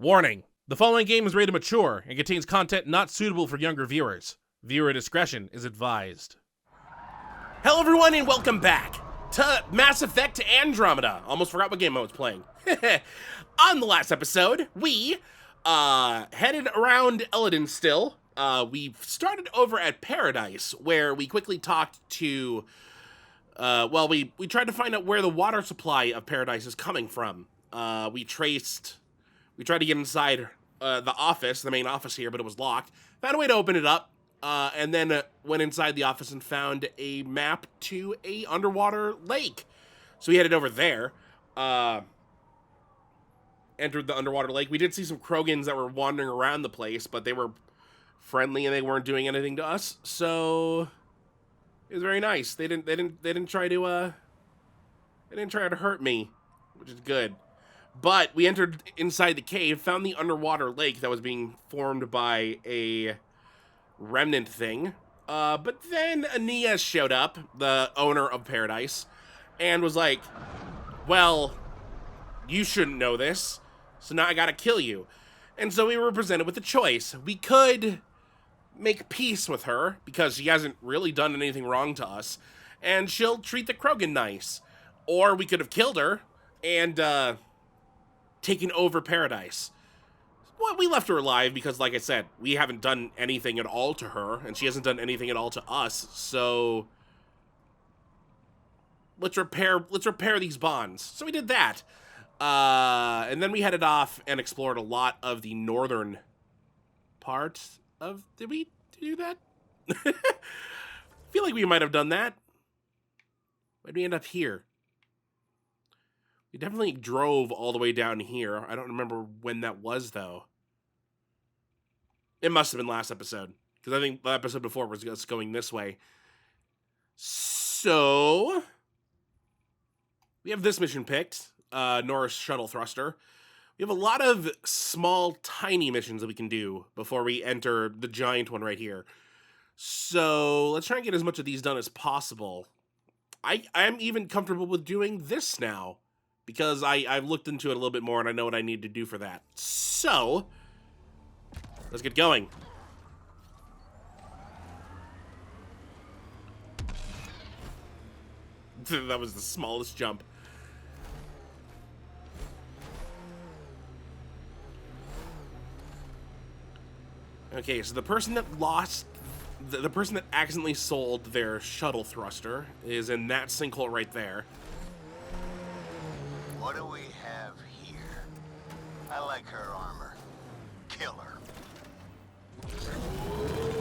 Warning: the following game is rated mature and contains content not suitable for younger viewers. Viewer discretion is advised. Hello everyone and welcome back to Mass Effect Andromeda. Almost forgot what game I was playing. On the last episode, we headed around Eladin still. We started over at Paradise, where we quickly talked to... we tried to find out where the water supply of Paradise is coming from. We tried to get inside the office, the main office here, but it was locked. Found a way to open it up, and then went inside the office and found a map to a underwater lake. So we headed over there, entered the underwater lake. We did see some Krogans that were wandering around the place, but they were friendly and they weren't doing anything to us. So it was very nice. They didn't try to hurt me, which is good. But we entered inside the cave, found the underwater lake that was being formed by a remnant thing. But then Aeneas showed up, the owner of Paradise, and was like, well, you shouldn't know this, so now I gotta kill you. And so we were presented with a choice. We could make peace with her, because she hasn't really done anything wrong to us, and she'll treat the Krogan nice. Or we could have killed her, and, taken over Paradise. Well, we left her alive because, like I said, we haven't done anything at all to her, and she hasn't done anything at all to us, so let's repair these bonds. So we did that. And then we headed off and explored a lot of the northern part of... Did we do that? I feel like we might have done that. Why'd we end up here? We definitely drove all the way down here. I don't remember when that was, though. It must have been last episode, because I think the episode before was us going this way. So we have this mission picked, Norris Shuttle Thruster. We have a lot of small, tiny missions that we can do before we enter the giant one right here. So let's try and get as much of these done as possible. I'm even comfortable with doing this now, because I've looked into it a little bit more and I know what I need to do for that. So, let's get going. That was the smallest jump. Okay, so the person that lost... The person that accidentally sold their shuttle thruster is in that sinkhole right there. What do we have here? I like her armor. Kill her.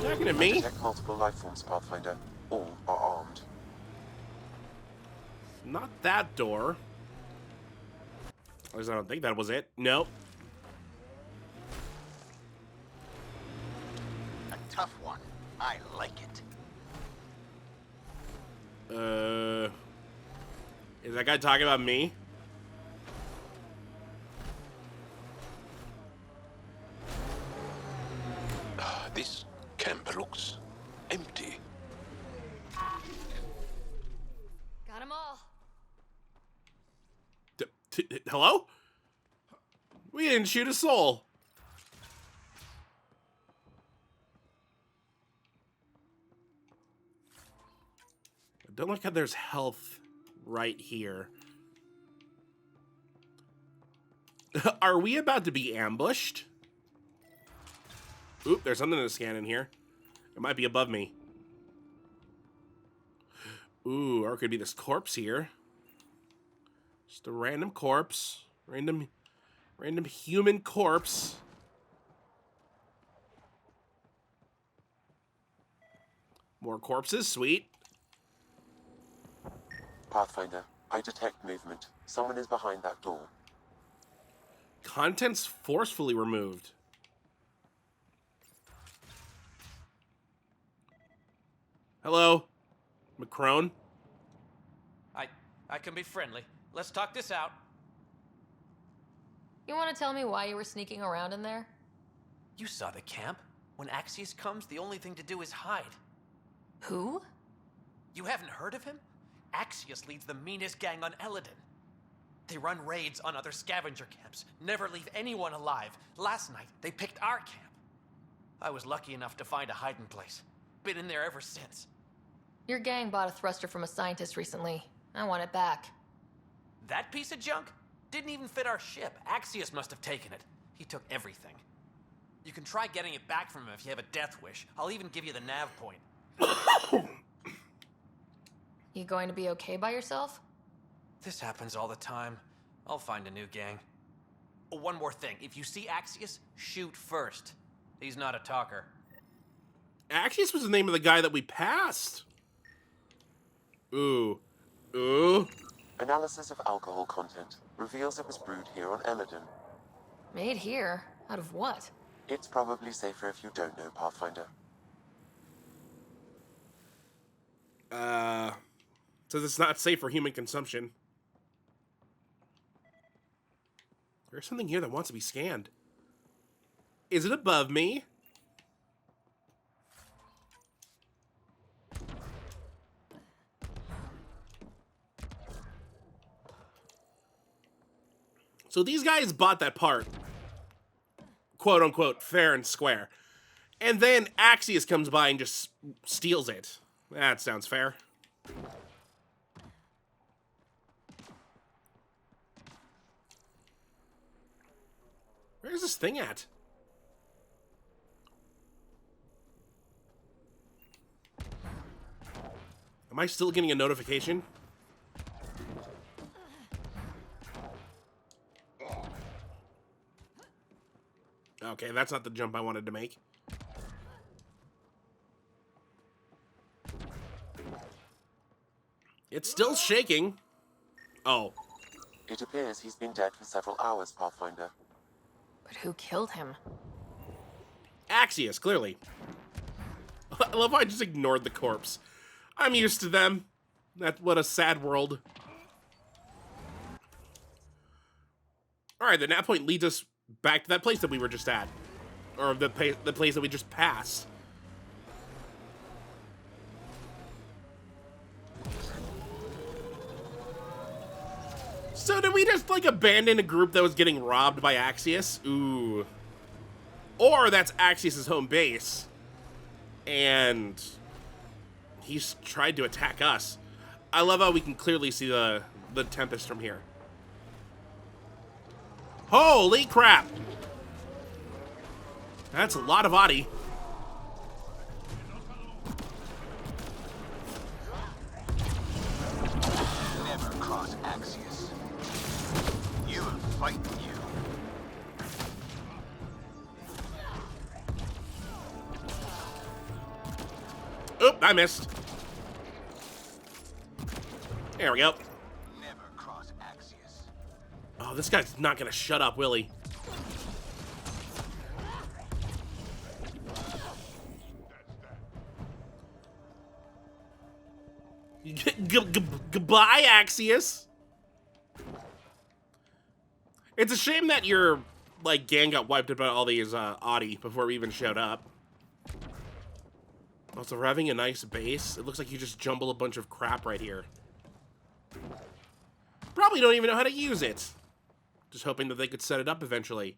Talking to me? Detect multiple life forms, Pathfinder. All are armed. Not that door. At least I don't think that was it. Nope. A tough one. I like it. Is that guy talking about me? This camp looks empty. Got them all. Hello? We didn't shoot a soul. Don't look how there's health right here. Are we about to be ambushed? Oop, there's something to scan in here. It might be above me. Ooh, or it could be this corpse here. Just a random corpse. Random human corpse. More corpses, sweet. Pathfinder, I detect movement. Someone is behind that door. Contents forcefully removed. Hello, Macron. I can be friendly. Let's talk this out. You want to tell me why you were sneaking around in there? You saw the camp. When Axius comes, the only thing to do is hide. Who? You haven't heard of him? Axius leads the meanest gang on Eladin. They run raids on other scavenger camps, never leave anyone alive. Last night, they picked our camp. I was lucky enough to find a hiding place. Been in there ever since. Your gang bought a thruster from a scientist recently. I want it back. That piece of junk didn't even fit our ship. Axios must have taken it. He took everything. You can try getting it back from him if you have a death wish. I'll even give you the nav point. You going to be okay by yourself? This happens all the time. I'll find a new gang. Oh, one more thing. If you see Axios, shoot first. He's not a talker. Axios was the name of the guy that we passed. Ooh. Ooh. Analysis of alcohol content reveals it was brewed here on Eladon. Made here? Out of what? It's probably safer if you don't know, Pathfinder. Says it's not safe for human consumption. There's something here that wants to be scanned. Is it above me? So these guys bought that part, quote unquote, fair and square. And then Axios comes by and just steals it. That sounds fair. Where's this thing at? Am I still getting a notification? Okay, that's not the jump I wanted to make. It's still shaking. Oh. It appears he's been dead for several hours, Pathfinder. But who killed him? Axios, clearly. I love how I just ignored the corpse. I'm used to them. What a sad world. Alright, the nav point leads us back to that place that we were just at. Or the place that we just passed. So did we just, like, abandon a group that was getting robbed by Axios? Ooh. Or that's Axios' home base. And he's tried to attack us. I love how we can clearly see the Tempest from here. Holy crap! That's a lot of Audi. Never cross Axios. You will fight you. Oop, I missed. There we go. Never cross Axios. Oh, this guy's not gonna shut up, will he? Goodbye, Axios. It's a shame that your, like, gang got wiped out by all these Audi before we even showed up. Also, we're having a nice base. It looks like you just jumble a bunch of crap right here. Probably don't even know how to use it. Just hoping that they could set it up eventually.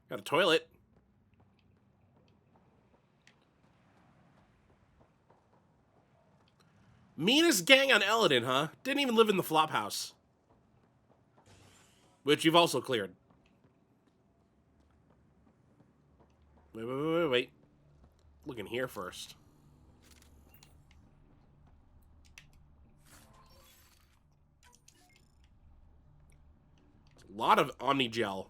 Got a toilet. Meanest gang on Eladon, huh? Didn't even live in the flop house. Which you've also cleared. Wait. Look in here first. A lot of Omnigel.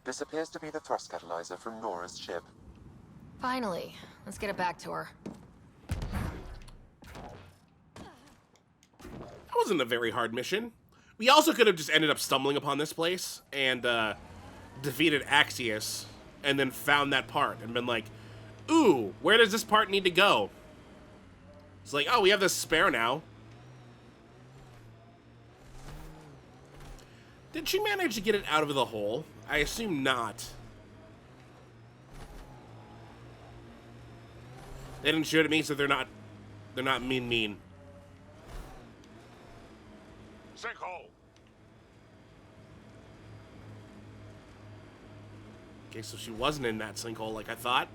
This appears to be the thrust catalyzer from Nora's ship. Finally. Let's get it back to her. That wasn't a very hard mission. We also could have just ended up stumbling upon this place and defeated Axios and then found that part and been like, ooh, where does this part need to go? It's like, oh, we have this spare now. Did she manage to get it out of the hole? I assume not. They didn't shoot at me, so they're not mean. Sinkhole. Okay, so she wasn't in that sinkhole like I thought.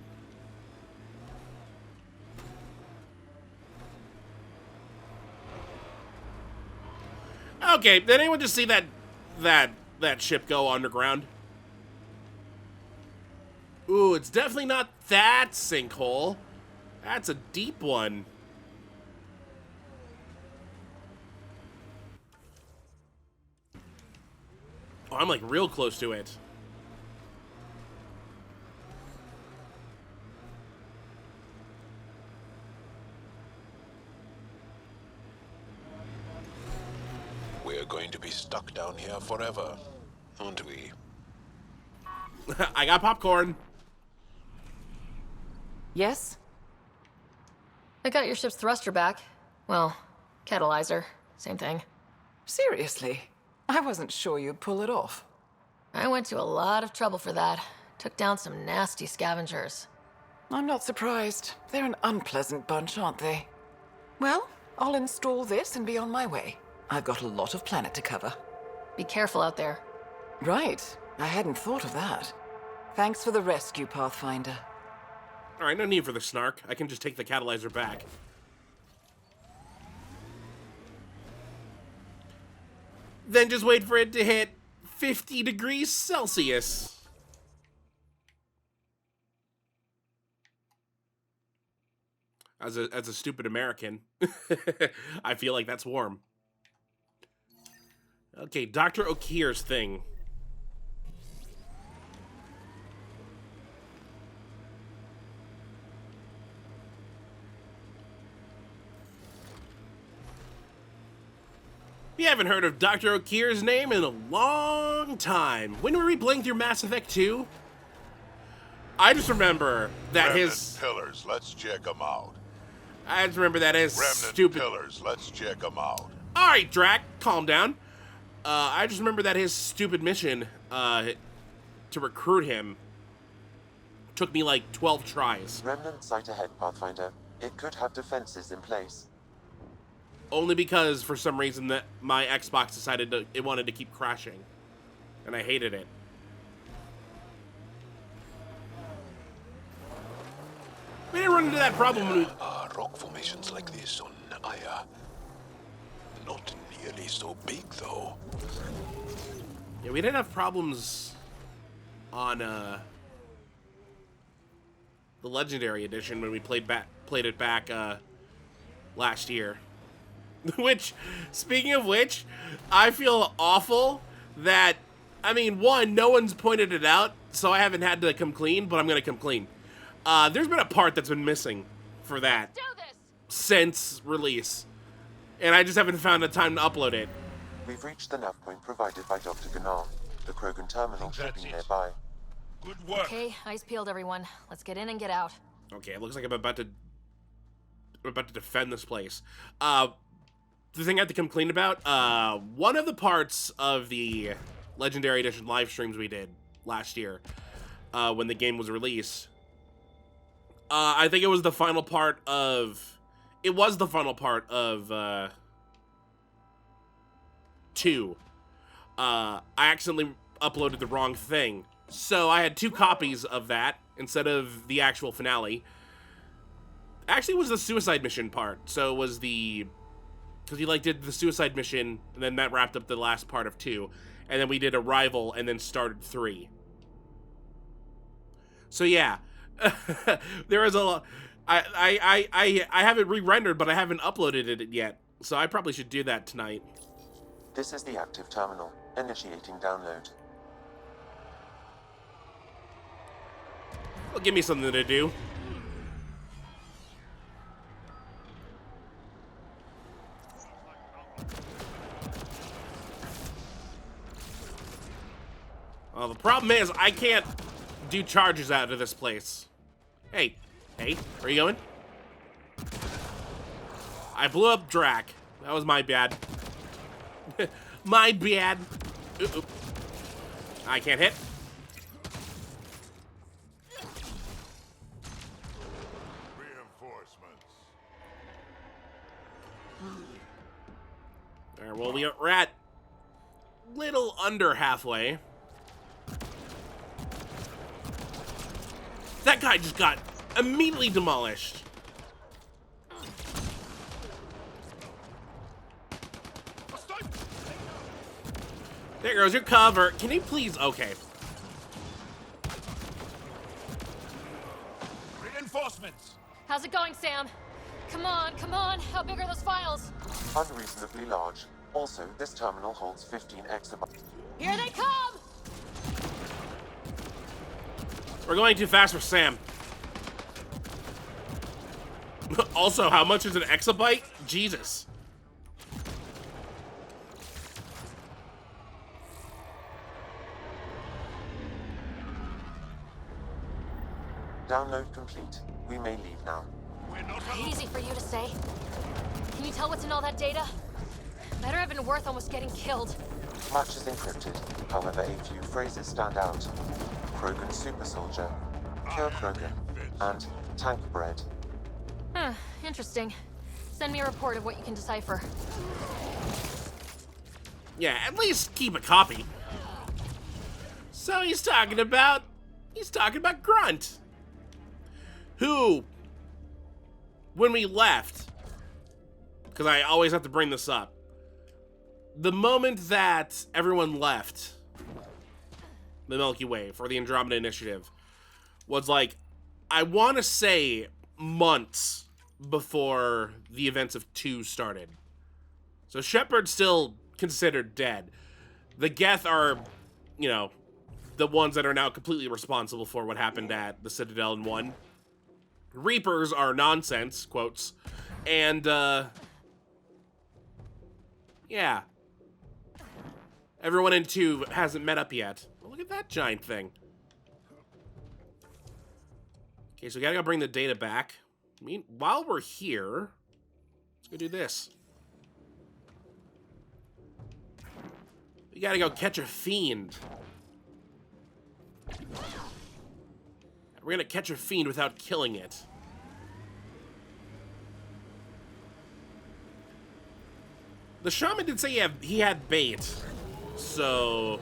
Okay, did anyone just see that ship go underground? Ooh, it's definitely not that sinkhole. That's a deep one. Oh, I'm like real close to it. We're going to be stuck down here forever, aren't we? I got popcorn. Yes? I got your ship's thruster back. Well, catalyzer. Same thing. Seriously? I wasn't sure you'd pull it off. I went to a lot of trouble for that. Took down some nasty scavengers. I'm not surprised. They're an unpleasant bunch, aren't they? Well, I'll install this and be on my way. I've got a lot of planet to cover. Be careful out there. Right. I hadn't thought of that. Thanks for the rescue, Pathfinder. Alright, no need for the snark. I can just take the catalyzer back. Then just wait for it to hit 50 degrees Celsius. As a stupid American, I feel like that's warm. Okay, Dr. Okir's thing. We haven't heard of Dr. Okir's name in a long time. When were we playing through Mass Effect 2? I just remember that Remnant pillars, let's check them out. I just remember that his Remnant stupid... pillars, let's check them out. Alright, Drac, calm down. I just remember that his stupid mission to recruit him took me like 12 tries. Remnant site ahead, Pathfinder. It could have defenses in place. Only because, for some reason, that my Xbox decided it wanted to keep crashing. And I hated it. We didn't run into that problem when we... Rock formations like this on Aya. Not nearly so big, though. Yeah, we didn't have problems on the Legendary Edition when we played it back last year. Which, speaking of which, I feel awful that, I mean, one, no one's pointed it out, so I haven't had to come clean, but I'm gonna come clean. There's been a part that's been missing for that since release, and I just haven't found the time to upload it. We've reached the nav point provided by Dr. Gunnar. The Krogan terminal should be nearby. Good work. Okay, eyes peeled, everyone. Let's get in and get out. Okay, it looks like I'm about to defend this place. The thing I have to come clean about, one of the parts of the Legendary Edition live streams we did last year, when the game was released, I think it was the final part of... It was the final part of 2. I accidentally uploaded the wrong thing. So I had 2 copies of that instead of the actual finale. Actually, it was the suicide mission part. So it was the... Because he did the suicide mission, and then that wrapped up the last part of 2. And then we did Arrival, and then started 3. So yeah. There is a lot... I have it re-rendered, but I haven't uploaded it yet. So I probably should do that tonight. This is the active terminal. Initiating download. Well, give me something to do. Well, the problem is, I can't do charges out of this place. Hey, where are you going? I blew up Drac. That was my bad. My bad. Ooh. I can't hit. Reinforcements. Alright, well, we're at little under halfway. That guy just got immediately demolished. There goes your cover. Can you please? Okay. Reinforcements. How's it going, Sam? Come on, come on. How big are those files? Unreasonably large. Also, this terminal holds 15 exabytes. Here they come! We're going too fast for Sam. Also, how much is an exabyte? Jesus. Download complete. We may leave now. We're not Easy for you to say. Can you tell what's in all that data? Better have been worth almost getting killed. Much is encrypted. However, a few phrases stand out. Krogan super soldier, pure Krogan, and tank bread. Huh, interesting. Send me a report of what you can decipher. Yeah, at least keep a copy. So he's talking about Grunt. Who, when we left, because I always have to bring this up, the moment that everyone left the Milky Way for the Andromeda Initiative was like, I want to say months before the events of 2 started. So Shepard's still considered dead. The Geth are, you know, the ones that are now completely responsible for what happened at the Citadel in 1. Reapers are nonsense, quotes. And, yeah. Everyone in 2 hasn't met up yet. Oh, look at that giant thing. Okay, so we gotta go bring the data back. I mean, while we're here, let's go do this. We gotta go catch a fiend. We're gonna catch a fiend without killing it. The shaman did say he had bait, so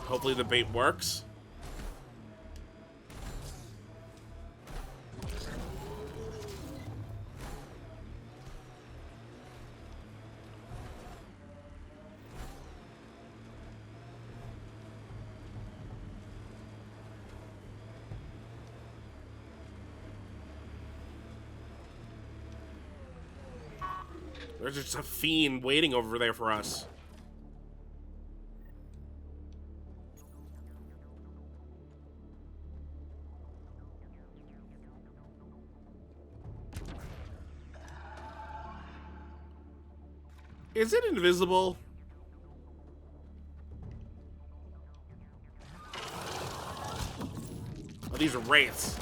hopefully the bait works. There's just a fiend waiting over there for us. Is it invisible? Oh, these are wraiths.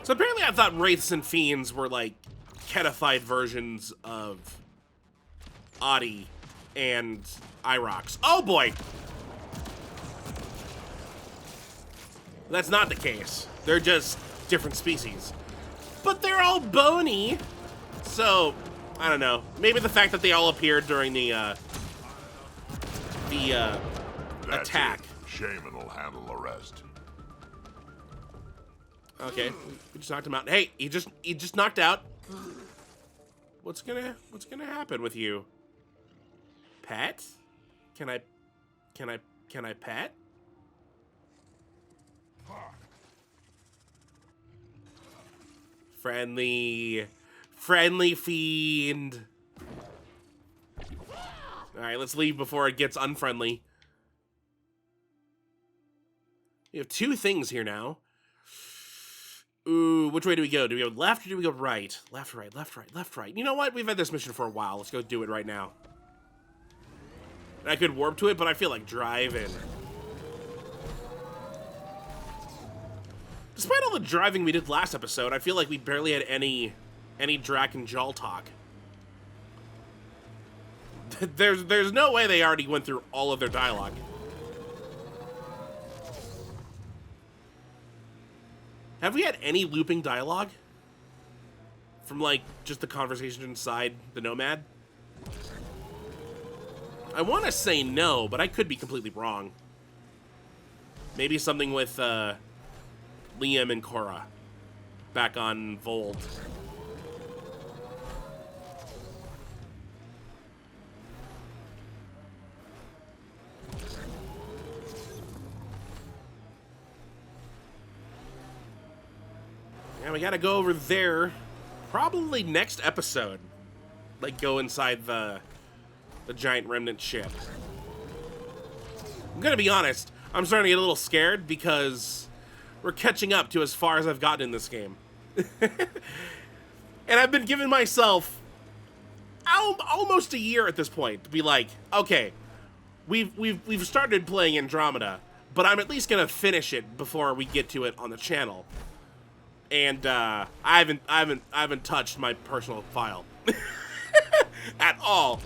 So apparently I thought wraiths and fiends were like catified versions of Adi and Irox. Oh boy! That's not the case. They're just different species. But they're all bony. So, I don't know. Maybe the fact that they all appeared during the attack. Shaman will handle the rest. Okay, we just knocked him out. Hey, he just knocked out. What's gonna happen with you? Pet? Can I pet? Friendly fiend. All right, let's leave before it gets unfriendly. We have 2 things here now. Ooh, which way do we go? Do we go left or do we go right? Left, right, left, right, left, right. You know what? We've had this mission for a while. Let's go do it right now. I could warp to it, but I feel like driving. Despite all the driving we did last episode, I feel like we barely had any Drac and Jal talk. there's no way they already went through all of their dialogue. Have we had any looping dialogue? From, like, just the conversation inside the Nomad? I want to say no, but I could be completely wrong. Maybe something with, Liam and Korra. Back on Vold. Yeah, we gotta go over there. Probably next episode. Like, go inside the giant remnant ship. I'm gonna be honest, I'm starting to get a little scared because we're catching up to as far as I've gotten in this game. And I've been giving myself almost a year at this point to be like, okay, we've started playing Andromeda, but I'm at least gonna finish it before we get to it on the channel. And I haven't touched my personal file at all.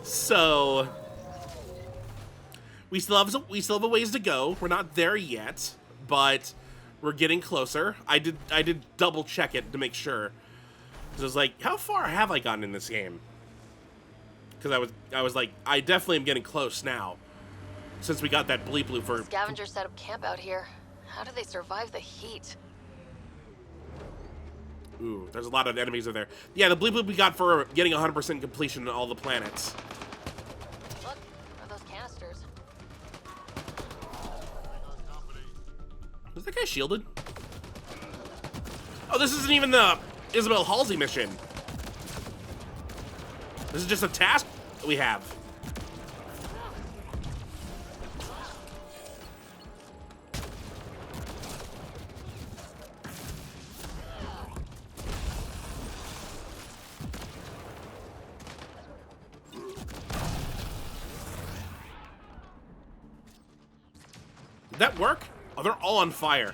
So we still have a ways to go. We're not there yet, but we're getting closer. I did double check it to make sure. Cause I was like, how far have I gotten in this game? Because I was like, I definitely am getting close now. Since we got that bleep loop for Scavengers set up camp out here. How do they survive the heat? Ooh, there's a lot of enemies over there. Yeah, the bleep loop we got for getting 100% completion on all the planets. Look, are those canisters? Is that guy shielded? Oh, this isn't even the Isabel Halsey mission. This is just a task that we have. Did that work? Oh, they're all on fire.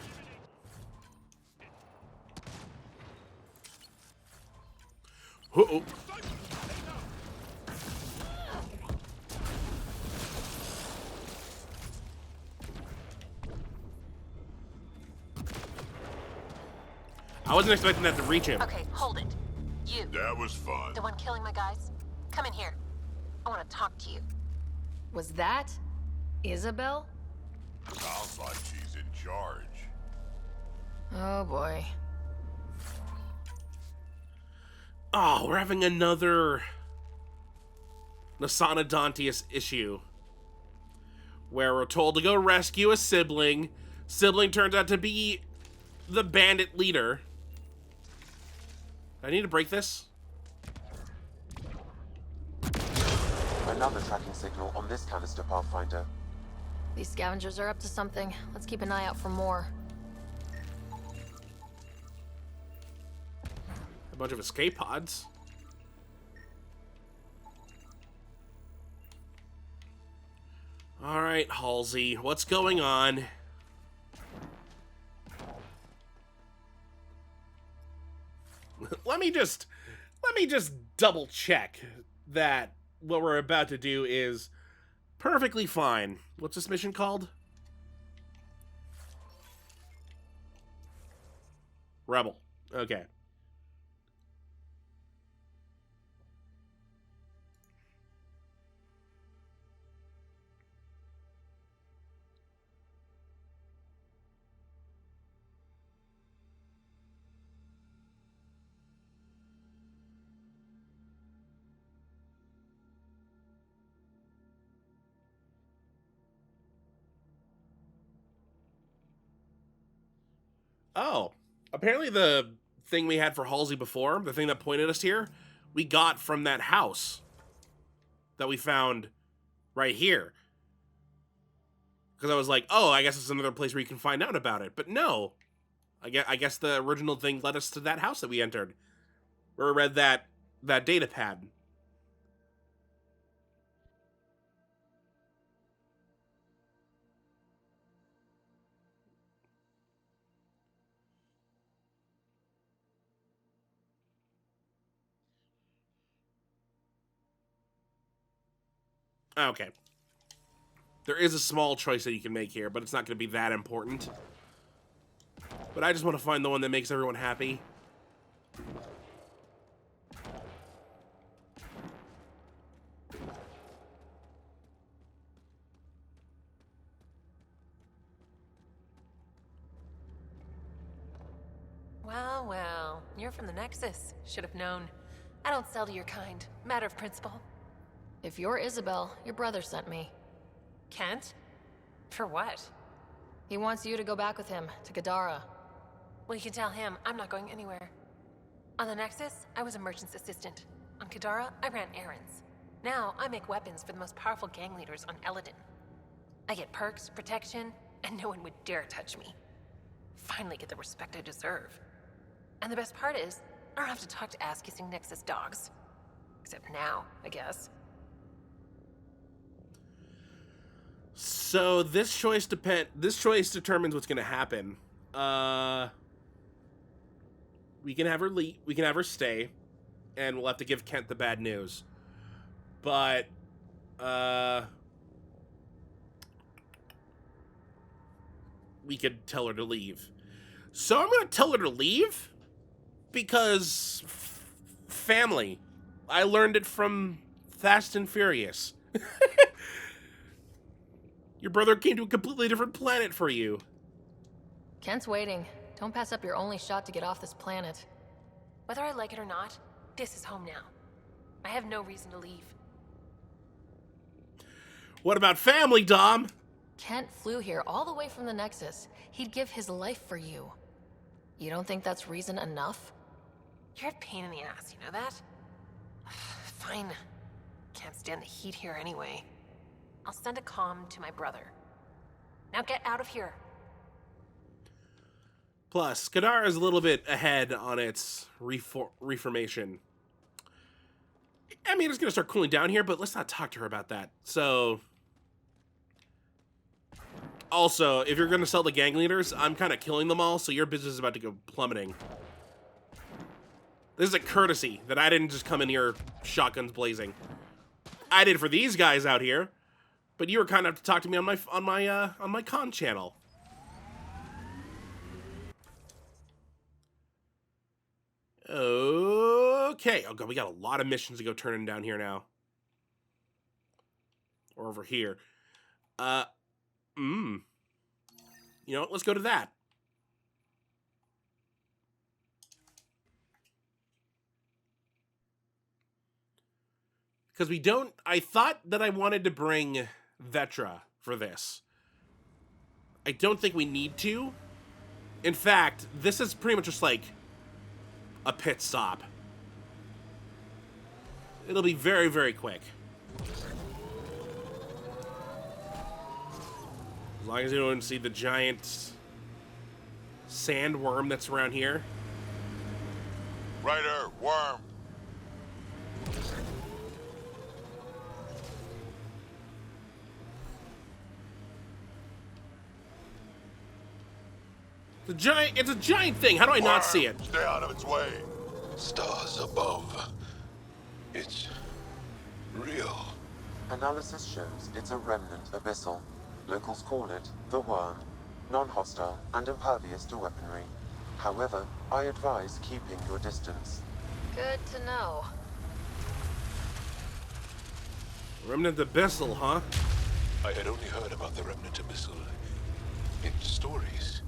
Uh-oh. I wasn't expecting that to reach him. Okay, hold it. You, That was fun. the one killing my guys, come in here. I want to talk to you. Was that Isabel? Sounds like she's in charge. Oh boy. Oh, we're having another Nasana Dantius issue. Where we're told to go rescue a sibling. Sibling turns out to be the bandit leader. Do I need to break this? Another tracking signal on this canister, Pathfinder. These scavengers are up to something. Let's keep an eye out for more. A bunch of escape pods. Alright, Halsey, what's going on? Let me just double check that what we're about to do is perfectly fine. What's this mission called? Rebel. Okay. Oh, apparently the thing we had for Halsey before, the thing that pointed us here, we got from that house that we found right here. Because I was like, oh, I guess it's another place where you can find out about it. But no, I guess the original thing led us to that house that we entered, where we read that data pad. Okay. There is a small choice that you can make here, but it's not going to be that important. But I just want to find the one that makes everyone happy. Well, well. You're from the Nexus. Should have known. I don't sell to your kind. Matter of principle. If you're Isabel, your brother sent me. Kent? For what? He wants you to go back with him to Gadara. Well, you can tell him I'm not going anywhere. On the Nexus, I was a merchant's assistant. On Kadara, I ran errands. Now, I make weapons for the most powerful gang leaders on Eladin. I get perks, protection, and no one would dare touch me. Finally get the respect I deserve. And the best part is, I don't have to talk to ass-kissing Nexus dogs. Except now, I guess. So this choice determines what's going to happen. We can have her leave, we can have her stay, and we'll have to give Kent the bad news. But we could tell her to leave. So I'm going to tell her to leave because family. I learned it from Fast and Furious. Your brother came to a completely different planet for you. Kent's waiting. Don't pass up your only shot to get off this planet. Whether I like it or not, this is home now. I have no reason to leave. What about family, Dom? Kent flew here all the way from the Nexus. He'd give his life for you. You don't think that's reason enough? You're a pain in the ass, you know that? Fine. Can't stand the heat here anyway. I'll send a comm to my brother. Now get out of here. Plus, Kadar is a little bit ahead on its reformation. I mean, it's going to start cooling down here, but let's not talk to her about that. So, also, if you're going to sell the gang leaders, I'm kind of killing them all, so your business is about to go plummeting. This is a courtesy that I didn't just come in here shotguns blazing. I did for these guys out here, but you were kind of have to talk to me on my con channel. Okay. Oh god, we got a lot of missions to go turning down here now. Or over here. You know what? Let's go to that. Because we don't... I thought that I wanted to bring Vetra for this. I don't think we need to. In fact, this is pretty much just like a pit stop. It'll be very, very quick. As long as you don't see the giant sandworm that's around here. Rider, worm. It's a giant thing. How do I not see it? Stay out of its way. Stars above. It's real. Analysis shows it's a remnant abyssal. Locals call it the Worm, non-hostile and impervious to weaponry. However, I advise keeping your distance. Good to know. Remnant Abyssal, huh? I had only heard about the remnant abyssal in stories.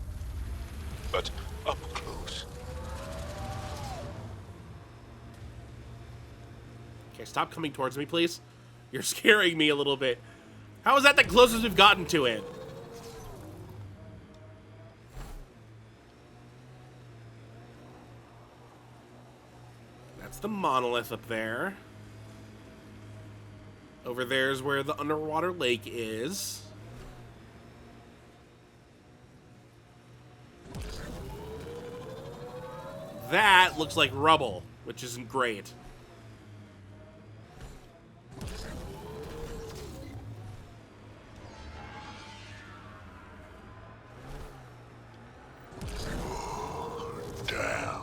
But up close. Okay, stop coming towards me, please. You're scaring me a little bit. How is that the closest we've gotten to it? That's the monolith up there. Over there's where the underwater lake is. That looks like rubble, which isn't great. Damn.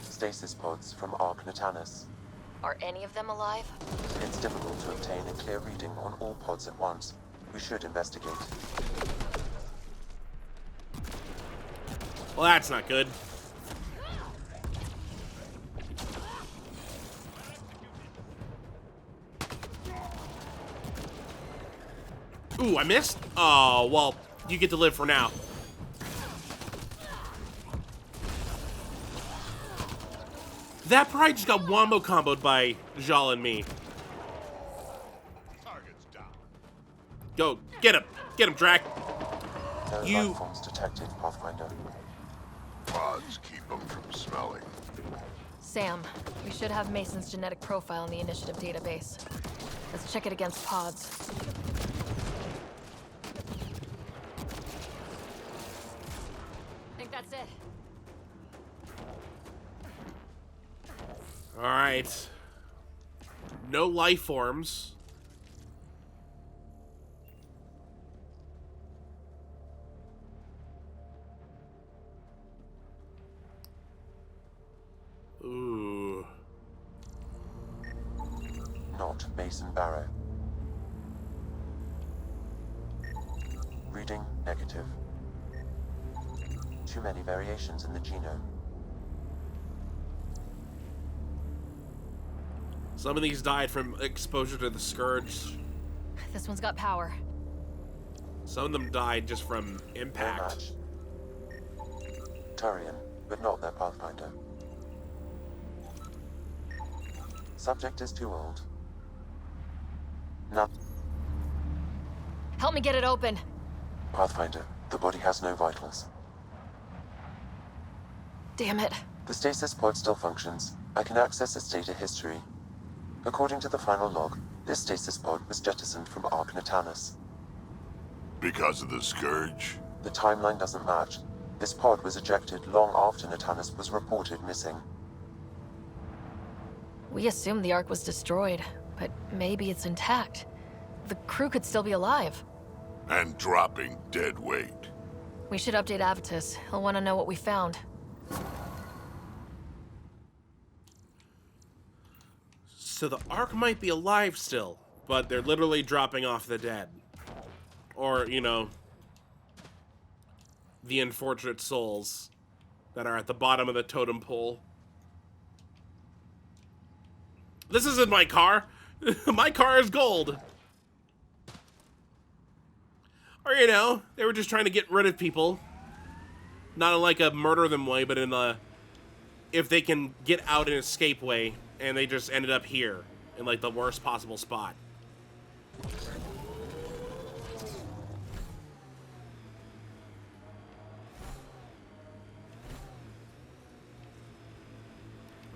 Stasis pods from Ark Hyperion. Are any of them alive? In It's difficult to obtain a clear reading on all pods at once. We should investigate. Well, that's not good. Ooh, I missed? Oh, well, you get to live for now. That probably just got wombo comboed by Jal and me. Target's down. Go, get him. Get him, Drac. No You- life forms detected, Pathfinder. Pods keep them from smelling. Sam, we should have Mason's genetic profile in the Initiative database. Let's check it against pods. I think that's it. All right. No life forms. Ooh. Not Mason Barrow. Reading negative. Too many variations in the genome. Some of these died from exposure to the Scourge. This one's got power. Some of them died just from No impact. match. Turian, but not their Pathfinder. Subject is too old. None. Help me get it open. Pathfinder, the body has no vitals. Damn it. The stasis pod still functions. I can access its data history. According to the final log, this stasis pod was jettisoned from Ark Natanus. Because of the Scourge? The timeline doesn't match. This pod was ejected long after Natanus was reported missing. We assumed the Ark was destroyed, but maybe it's intact. The crew could still be alive. And dropping dead weight. We should update Avitus. He'll want to know what we found. So the Ark might be alive still, but they're literally dropping off the dead. Or, you know, the unfortunate souls that are at the bottom of the totem pole. This isn't my car. My car is gold. Or, you know, they were just trying to get rid of people. Not in like a murder them way, but in a if they can get out and escape way. And they just ended up here in like the worst possible spot.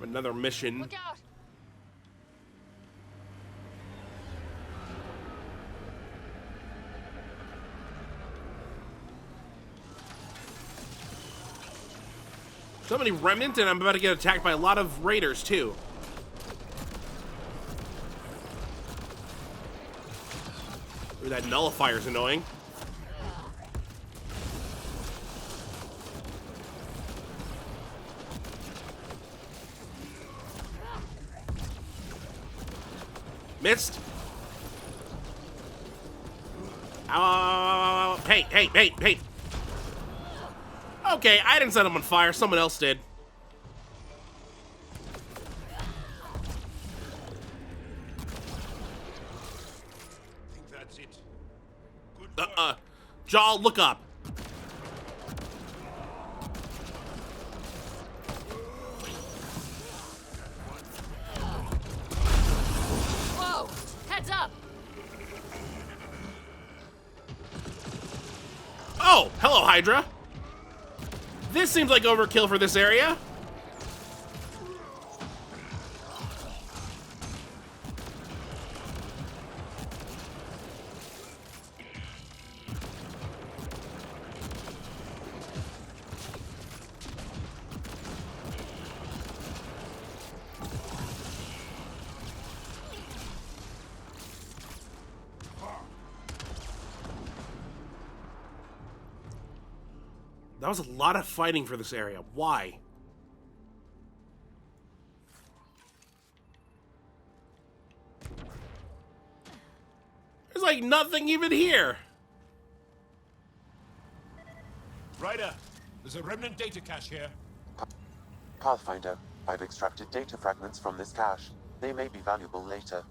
Another mission. Look out! So many remnant, and I'm about to get attacked by a lot of raiders too. Ooh, that nullifier's annoying. Missed. Ow. Hey. Okay, I didn't set him on fire. Someone else did. I think that's it. Good Jal, look up. Whoa! Heads up! Oh, hello, Hydra. This seems like overkill for this area. That was a lot of fighting for this area. Why? like nothing even here. Ryder, there's a remnant data cache here. Pathfinder, I've extracted data fragments from this cache. They may be valuable later.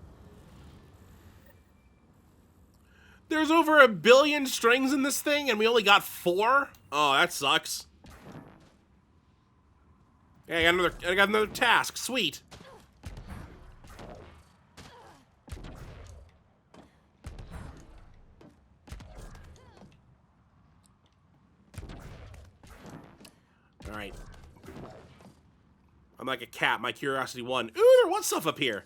There's over 1 billion strings in this thing, and we only got 4? Oh, that sucks. Yeah, I got another task. Sweet. All right. I'm like a cat. My curiosity won. Ooh, there was stuff up here.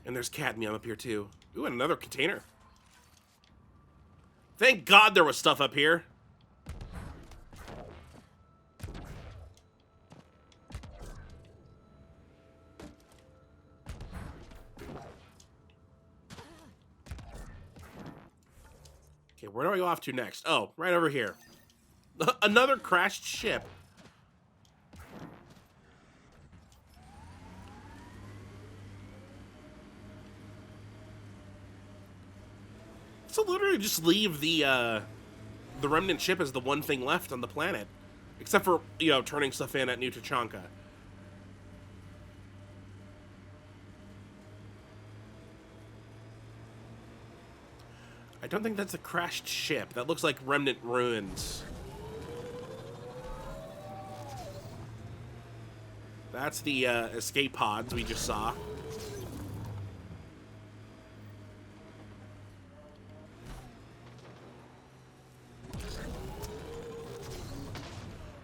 And there's cadmium up here, too. Ooh, and another container. Thank God there was stuff up here. Okay, where do I go off to next? Oh, right over here. Another crashed ship. So literally just leave the remnant ship as the one thing left on the planet. Except for, you know, turning stuff in at New Tachanka. I don't think that's a crashed ship. That looks like remnant ruins. That's the escape pods we just saw.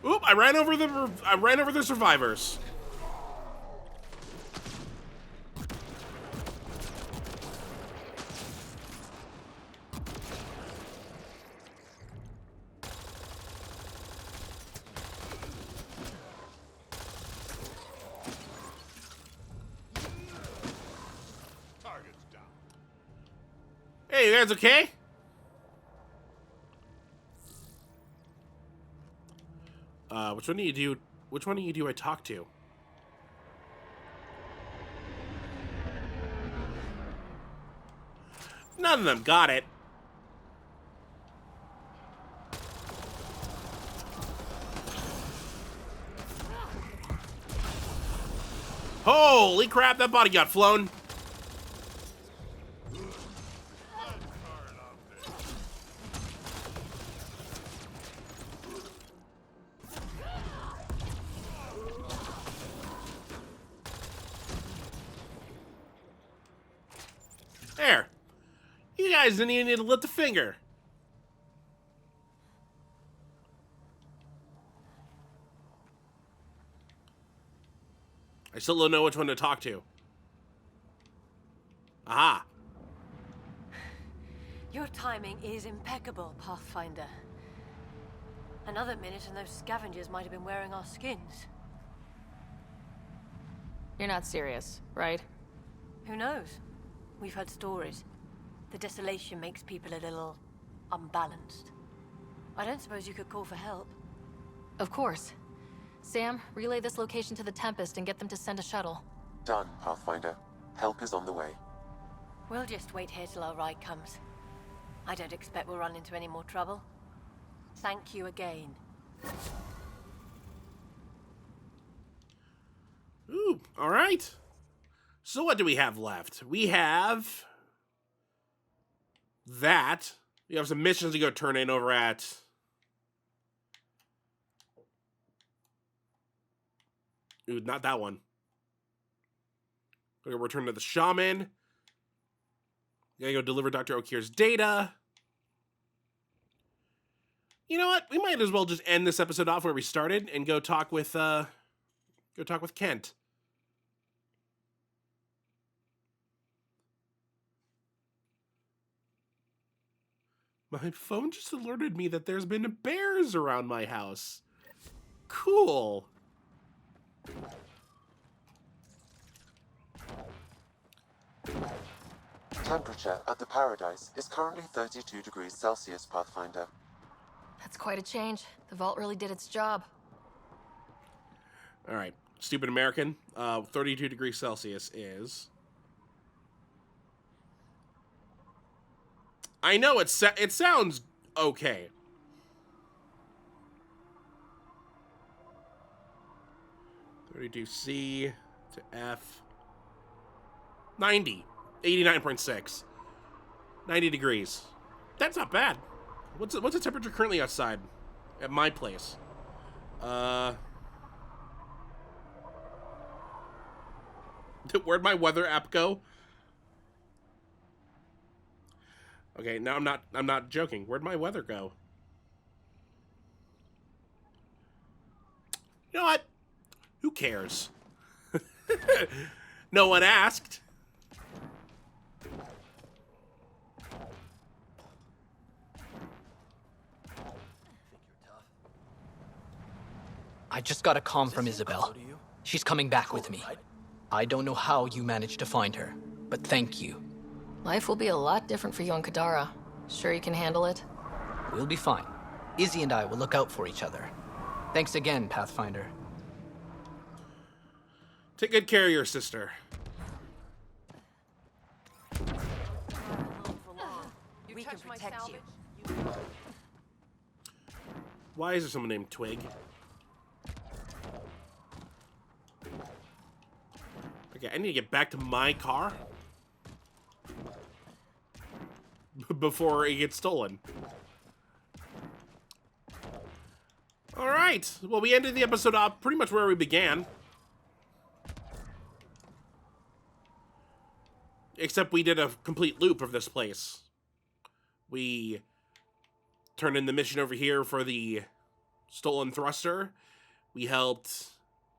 Oop! I ran over the survivors. Hey, you guys okay? Which one do you do? Which one of you do I talk to? None of them got it. Holy crap, that body got flown. There. You guys didn't even need to lift a finger. I still don't know which one to talk to. Aha. Your timing is impeccable, Pathfinder. Another minute and those scavengers might have been wearing our skins. You're not serious, right? Who knows? We've heard stories. The desolation makes people a little unbalanced. I don't suppose you could call for help. Of course. Sam, relay this location to the Tempest and get them to send a shuttle. Done, Pathfinder. Help is on the way. We'll just wait here till our ride comes. I don't expect we'll run into any more trouble. Thank you again. Ooh, all right. So what do we have left? We have that. We have some missions to go turn in over at ooh, not that one. We're gonna return to the shaman. Gotta go deliver Dr. Okir's data. You know what? We might as well just end this episode off where we started and go talk with Kent. My phone just alerted me that there's been bears around my house. Cool. Temperature at the Paradise is currently 32 degrees Celsius, Pathfinder. That's quite a change. The vault really did its job. All right. stupid American. 32 degrees Celsius is... I know it sounds okay. (32C to F). 90. 89.6. 90 degrees. That's not bad. What's the temperature currently outside at my place? Where'd my weather app go? Okay, now I'm not joking. Where'd my weather go? You know what? Who cares? No one asked. I just got a comm from Isabel. She's coming back with me. I don't know how you managed to find her, but thank you. Life will be a lot different for you on Kadara. Sure you can handle it? We'll be fine. Izzy and I will look out for each other. Thanks again, Pathfinder. Take good care of your sister. We can protect you. Why is there someone named Twig? Okay, I need to get back to my car before it gets stolen. All right. Well, we ended the episode off pretty much where we began. Except we did a complete loop of this place. We turned in the mission over here for the stolen thruster. We helped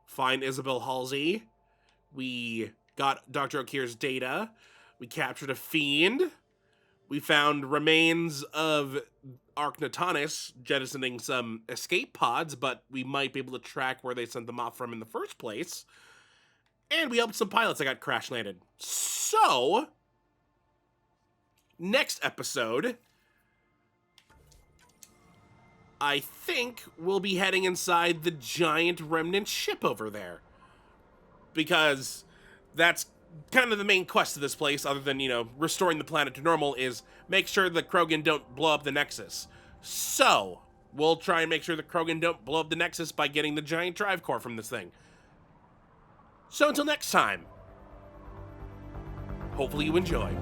find Isabel Halsey. We got Dr. Okir's data. We captured a fiend. We found remains of Ark Natanis jettisoning some escape pods, but we might be able to track where they sent them off from in the first place. And we helped some pilots that got crash landed. So, next episode, I think we'll be heading inside the giant remnant ship over there. Because that's kind of the main quest of this place, other than, you know, restoring the planet to normal, is make sure the Krogan don't blow up the Nexus. So, we'll try and make sure the Krogan don't blow up the Nexus by getting the giant drive core from this thing. So until next time, hopefully you enjoy.